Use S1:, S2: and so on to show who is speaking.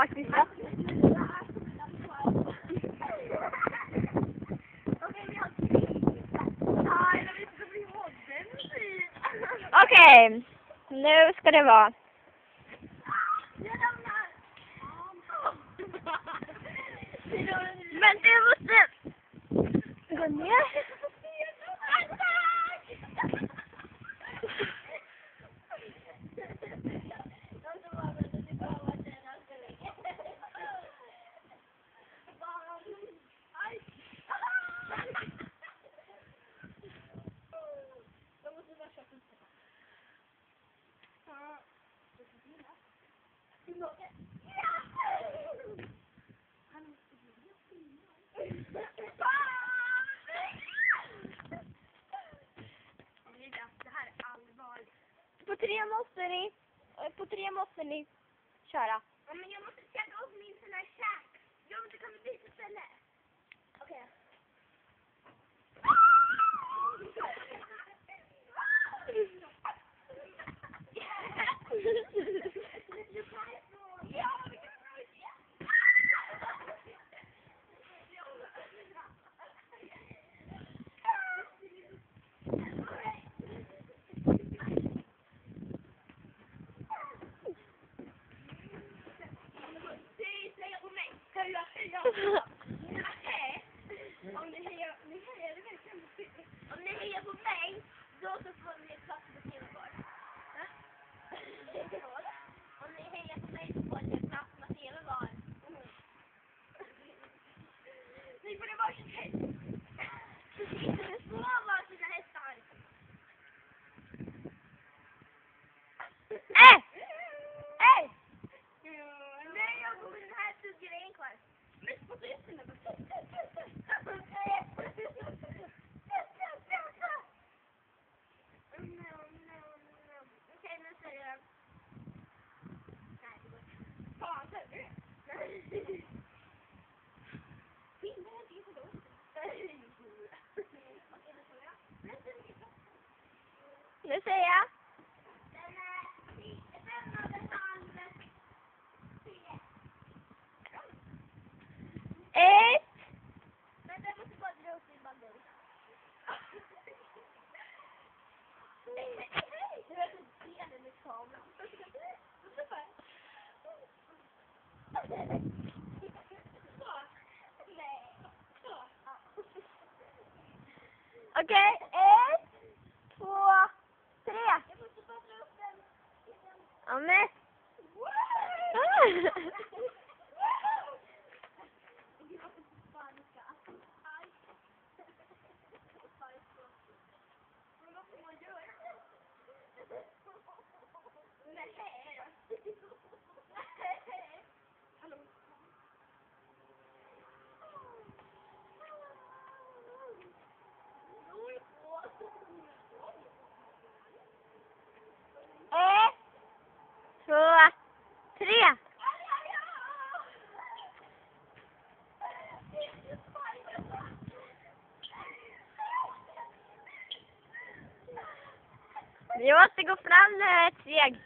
S1: faktiskt. Okej, nu ska det vara. Men du måste gå ner. På tre måste ni köra.
S2: Ja, men jag måste käka upp min sån här käk. Jag måste komma dit istället. Okej. Om ni hejar på mig, då så får ni plats på TV-bar. Om ni hejar på mig så får ni plats på TV-bar. Ni får varsin häst. Ni får varsina hästar. Nej, jag går med den här suggrejen kvar. Men på resten okej, nu säger jag.
S1: Nu säger jag. Okej, 1, 2, 3. Ja, men. Vi måste gå fram nu ett steg.